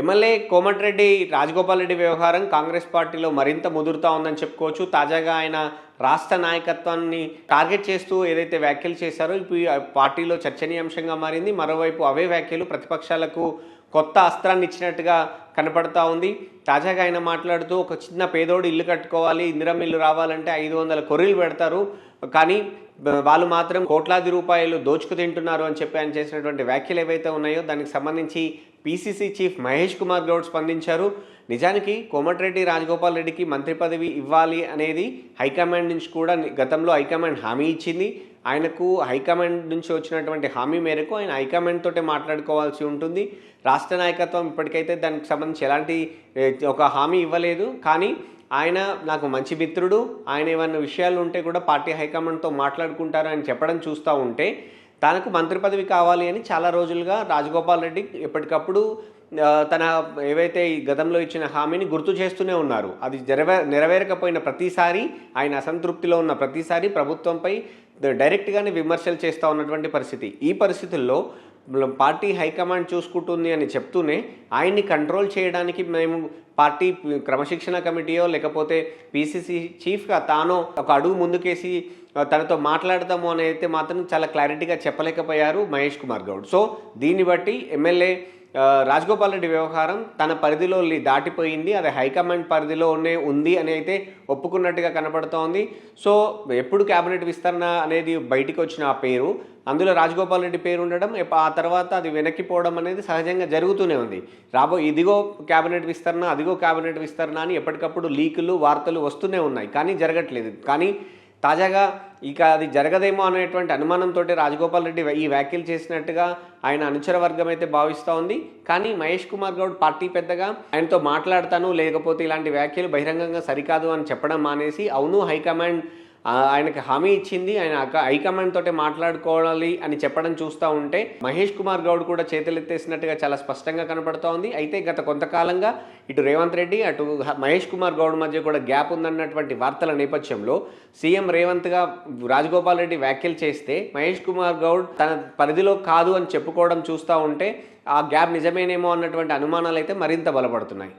MLA Komatireddy Rajagopal Reddy వ్యవహారం కాంగ్రెస్ పార్టీలో మరింత ముదురుతా ఉందని చెప్పుకోవచ్చు. తాజాగా ఆయన రాష్ట్ర నాయకత్వాన్ని టార్గెట్ చేస్తూ ఏదైతే వ్యాఖ్యలు చేశారో ఇప్పుడు పార్టీలో చర్చనీయాంశంగా మారింది. మరోవైపు అవే వ్యాఖ్యలు ప్రతిపక్షాలకు కొత్త అస్త్రాన్ని ఇచ్చినట్టుగా కనపడతా ఉంది. తాజాగా ఆయన మాట్లాడుతూ ఒక చిన్న పేదోడు ఇల్లు కట్టుకోవాలి, ఇందిరమ్మ ఇల్లు రావాలంటే 500 కొర్రీలు పెడతారు, కానీ వాళ్ళు మాత్రం కోట్లాది రూపాయలు దోచుకు తింటున్నారు అని చెప్పి ఆయన చేసినటువంటి వ్యాఖ్యలు ఏవైతే ఉన్నాయో దానికి సంబంధించి పీసీసీ చీఫ్ మహేష్ కుమార్ గౌడ్ స్పందించారు. నిజానికి కోమటిరెడ్డి రాజగోపాల్ రెడ్డికి మంత్రి పదవి ఇవ్వాలి అనేది హైకమాండ్ నుంచి కూడా గతంలో హైకమాండ్ హామీ ఇచ్చింది. ఆయనకు హైకమాండ్ నుంచి వచ్చినటువంటి హామీ మేరకు ఆయన హైకమాండ్ తోటే మాట్లాడుకోవాల్సి ఉంటుంది. రాష్ట్ర నాయకత్వం ఇప్పటికైతే దానికి సంబంధించి ఎలాంటి ఒక హామీ ఇవ్వలేదు. కానీ ఆయన నాకు మంచి మిత్రుడు, ఆయన ఏమన్నా విషయాలు ఉంటే కూడా పార్టీ హైకమాండ్తో మాట్లాడుకుంటారు అని చెప్పడం చూస్తూ ఉంటే తనకు మంత్రి పదవి కావాలి అని చాలా రోజులుగా రాజగోపాల్ రెడ్డి ఎప్పటికప్పుడు తన ఏవైతే ఈ గతంలో ఇచ్చిన హామీని గుర్తు చేస్తూనే ఉన్నారు. అది నెరవేరకపోయిన ప్రతిసారి, ఆయన అసంతృప్తిలో ఉన్న ప్రతిసారి ప్రభుత్వంపై డైరెక్ట్గానే విమర్శలు చేస్తూ ఉన్నటువంటి పరిస్థితి. ఈ పరిస్థితుల్లో పార్టీ హైకమాండ్ చూసుకుంటుంది అని చెప్తూనే ఆయన్ని కంట్రోల్ చేయడానికి మేము పార్టీ క్రమశిక్షణ కమిటీయో లేకపోతే పీసీసీ చీఫ్గా తానో ఒక అడుగు ముందుకేసి తనతో మాట్లాడతాము అని అయితే మాత్రం చాలా క్లారిటీగా చెప్పలేకపోయారు మహేష్ కుమార్ గౌడ్. సో దీన్ని బట్టి ఎమ్మెల్యే రాజగోపాల్ రెడ్డి వ్యవహారం తన పరిధిలో దాటిపోయింది, అది హైకమాండ్ పరిధిలోనే ఉంది అని అయితే ఒప్పుకున్నట్టుగా కనపడుతోంది. సో ఎప్పుడు క్యాబినెట్ విస్తరణ అనేది బయటికి వచ్చిన ఆ పేరు, అందులో రాజగోపాల్ రెడ్డి పేరు ఉండడం, ఆ తర్వాత అది వెనక్కిపోవడం అనేది సహజంగా జరుగుతూనే ఉంది. ఇదిగో క్యాబినెట్ విస్తరణ, అదిగో క్యాబినెట్ విస్తరణ అని ఎప్పటికప్పుడు లీకులు వార్తలు వస్తూనే ఉన్నాయి, కానీ జరగట్లేదు. కానీ తాజాగా ఇక అది జరగదేమో అనేటువంటి అనుమానంతో రాజగోపాల్ రెడ్డి ఈ వ్యాఖ్యలు చేసినట్టుగా ఆయన అనుచర వర్గం అయితే భావిస్తూ ఉంది. కానీ మహేష్ కుమార్ గౌడ్ పార్టీ పెద్దగా ఆయనతో మాట్లాడతాను, లేకపోతే ఇలాంటి వ్యాఖ్యలు బహిరంగంగా సరికాదు అని చెప్పడం మానేసి అవును హైకమాండ్ ఆయనకి హామీ ఇచ్చింది, ఆయన హైకమాండ్ తోటే మాట్లాడుకోవాలి అని చెప్పడం చూస్తూ ఉంటే మహేష్ కుమార్ గౌడ్ కూడా చేతులెత్తేసినట్టుగా చాలా స్పష్టంగా కనపడుతూ ఉంది. అయితే గత కొంతకాలంగా ఇటు రేవంత్ రెడ్డి అటు మహేష్ కుమార్ గౌడ్ మధ్య కూడా గ్యాప్ ఉందన్నటువంటి వార్తల నేపథ్యంలో సీఎం రేవంత్గా రాజగోపాల్ రెడ్డి వ్యాఖ్యలు చేస్తే మహేష్ కుమార్ గౌడ్ తన పరిధిలో కాదు అని చెప్పుకోవడం చూస్తూ ఉంటే ఆ గ్యాప్ నిజమేనేమో అన్నటువంటి అనుమానాలు అయితే మరింత బలపడుతున్నాయి.